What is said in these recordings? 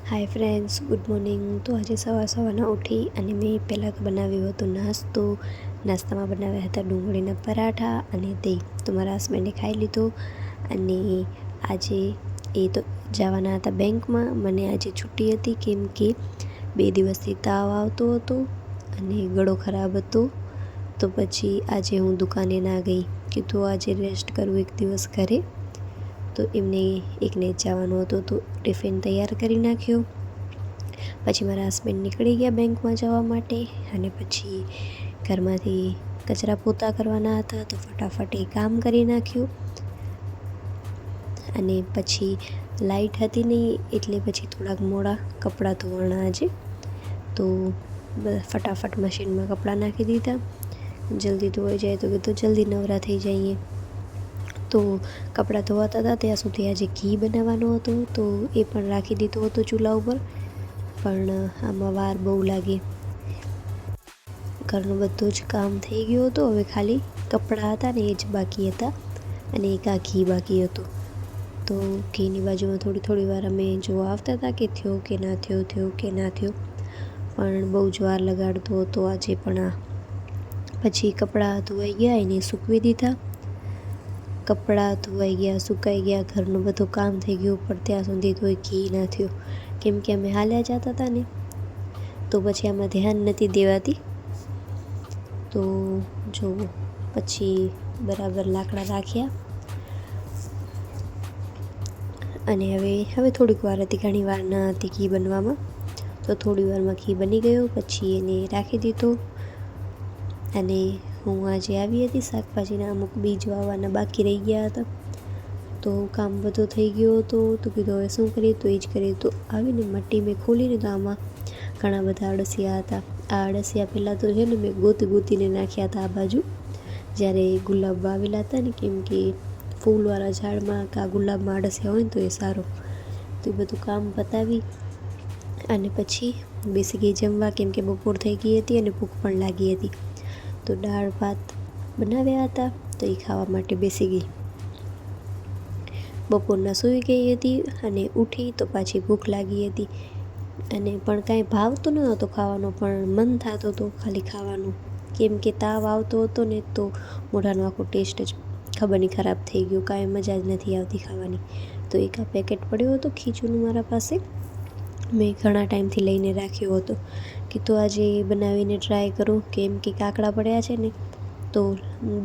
Hi friends, good morning. તો આજે સવારના ઉઠી અને મેં પહેલાં બનાવ્યું હતું નાસ્તો. નાસ્તામાં બનાવ્યા હતા ડુંગળીના પરાઠા અને દહીં. તો મારા હસબન્ડે ખાઈ લીધું. અને આજે એ તો જવાના હતા બેંકમાં. મને આજે છુટ્ટી હતી કેમ કે 2 દિવસથી તાવ આવતો હતો અને ગળો ખરાબ હતો. તો પછી આજે હું દુકાને ના ગઈ, કીધું આજે રેસ્ટ કરું એક દિવસ ઘરે. તો એમને એકને જવાનું હતું તો ટિફિન તૈયાર કરી નાખ્યો. પછી મારા હસબન્ડ નીકળી ગયા બેંકમાં જવા માટે. અને પછી ઘરમાંથી કચરા પોતા કરવાના હતા તો ફટાફટ એ કામ કરી નાખ્યું. અને પછી લાઇટ હતી નહીં એટલે પછી થોડાક મોડા કપડાં ધોવાના આજે. તો ફટાફટ મશીનમાં કપડાં નાખી દીધા. જલ્દી ધોવાઈ જાય તો કીધું જલ્દી નવરા થઈ જઈએ. તો કપડાં ધોવાતા હતા ત્યાં સુધી આજે ઘી બનાવવાનો હતો તો એ પણ રાખી દીધો હતો ચૂલા ઉપર. પણ આમાં વાર બહુ લાગે. ઘરનું બધું જ કામ થઈ ગયું હતું. હવે ખાલી કપડાં હતા ને એ જ બાકી હતા અને એક આ ઘી બાકી હતું. તો ઘીની બાજુમાં થોડી વાર અમે જોવા આવતા હતા કે થયો કે ના થયો પણ બહુ જ વાર લગાડતો હતો આજે પણ આ. પછી કપડાં ધોવાઈ ગયા એને સૂકવી દીધા. કપડાં ધોવાઈ ગયા, સુકાઈ ગયા, ઘરનું બધું કામ થઈ ગયું પણ ત્યાં સુધી કોઈ ઘી ના થયું કેમ કે અમે હાલ્યા જતા હતા ને તો પછી આમાં ધ્યાન નથી દેવાતી. તો જો પછી બરાબર લાકડા રાખ્યા અને હવે થોડીક વાર હતી, ઘણી વાર ના હતી ઘી બનવામાં. તો થોડી વારમાં ઘી બની ગયું. પછી એને રાખી દીધો. અને હું આજે આવી હતી શાકભાજીના અમુક બીજ વાવવાના બાકી રહી ગયા હતા તો કામ બધું થઈ ગયું હતું. તો કીધું હવે શું કરીએ, તો એ જ કરીએ. તો આવીને મટ્ટી મેં ખોલીને તો આમાં ઘણા બધા અળસિયા હતા. આ અળસિયા પહેલાં તો છે ને મેં ગોતીને નાખ્યા હતા આ બાજુ જ્યારે ગુલાબ વાવેલા હતા ને, કેમ કે ફૂલવાળા ઝાડમાં કે આ ગુલાબમાં અળસિયા હોય ને તો એ સારું. તો એ બધું કામ પતાવી અને પછી બેસી ગઈ જમવા કેમ કે બપોર થઈ ગઈ હતી અને ભૂખ પણ લાગી હતી. તો દાળ ભાત બનાવ્યા હતા તો એ ખાવા માટે બેસી ગઈ. બપોરના સૂઈ ગઈ હતી અને ઉઠી તો પાછી ભૂખ લાગી હતી. અને પણ કાંઈ ભાવતો ન હતો ખાવાનો, પણ મન થતું હતું ખાલી ખાવાનું કેમ કે તાવ આવતો હતો ને તો મોઢાનો આખો ટેસ્ટ જ ખબર નહીં ખરાબ થઈ ગયો. કાંઈ મજા જ નથી આવતી ખાવાની. તો એક આ પેકેટ પડ્યો હતો ખીચુનું મારા પાસે, મેં ઘણા ટાઈમથી લઈને રાખ્યો હતો કે તો આજે બનાવીને ટ્રાય કરું કેમ કે કાકડા પડ્યા છે ને તો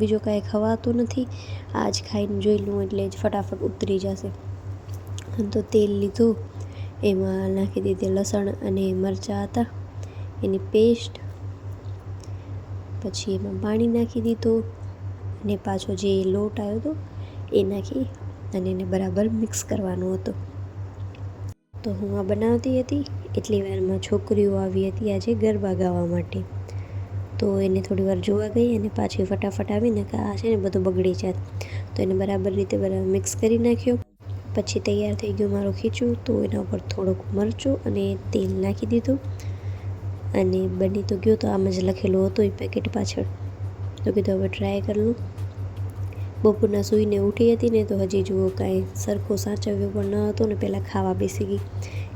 બીજો કાંઈ ખવાતું નથી. આજ ખાઈને જોઈ લઉં એટલે જ ફટાફટ ઉતરી જશે. તો તેલ લીધું, એમાં નાખી દીધી લસણ અને મરચાં હતા એની પેસ્ટ. પછી એમાં પાણી નાખી દીધું અને પાછો જે લોટ આવ્યો હતો એ નાખી અને એને બરાબર મિક્સ કરવાનો હતો. તો હું આ બનાવતી હતી એટલી વારમાં છોકરીઓ આવી હતી આજે ગરબા ગાવા માટે. તો એને થોડી વાર જોવા ગઈ અને પાછી ફટાફટ આવીને આ છે ને બધું બગડી જાત. તો એને બરાબર મિક્સ કરી નાખ્યો. પછી તૈયાર થઈ ગયું મારું ખીચું. તો એના ઉપર થોડુંક મરચું અને તેલ નાખી દીધું અને બની તો ગયો. તો આમ જ લખેલું હતું એ પેકેટ પાછળ. તો કીધું હવે ટ્રાય કરી લઉં. બપોરના સૂઈને ઉઠી હતી ને તો હજી જુઓ કાંઈ સરખો સાચવ્યો પણ ન હતો ને પહેલાં ખાવા બેસી ગઈ.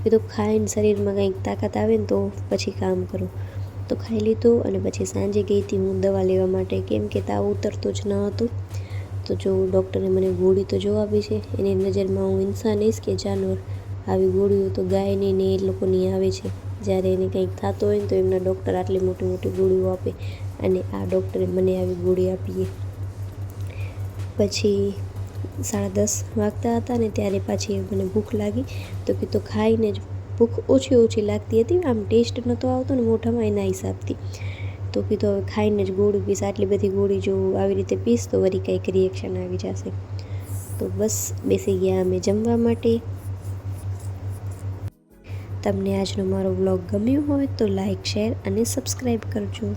એ તો ખાઈને શરીરમાં કંઈક તાકાત આવે ને તો પછી કામ કરું. તો ખાઈ લીધું અને પછી સાંજે ગઈ હતી હું દવા લેવા માટે કેમ કે તાવ ઉતરતો જ ન હતું. તો જો ડૉક્ટરે મને ગોળી તો જો આપી છે, એની નજરમાં હું ઇન્સાન હઈશ કે જાનવર. આવી ગોળીઓ તો ગાયની ને એ લોકોની આવે છે. જ્યારે એને કંઈક થતું હોય ને તો એમના ડૉક્ટર આટલી મોટી ગોળીઓ આપે અને આ ડૉક્ટરે મને આવી ગોળી આપીએ. પછી 10:30 વાગતા હતા ને ત્યારે પાછી મને ભૂખ લાગી. તો કીધું ખાઈને જ ભૂખ ઓછી લાગતી હતી, આમ ટેસ્ટ નહોતો આવતો ને મોઢામાં એના હિસાબથી. તો કીધું હવે ખાઈને જ ગોળી પીસ. આટલી બધી ગોળી જો આવી રીતે પીસ તો વળી કંઈક રિએક્શન આવી જશે. તો બસ બેસી ગયા અમે જમવા માટે. તમને આજનો મારો વ્લોગ ગમ્યો હોય તો લાઈક, શેર અને સબસ્ક્રાઈબ કરજો.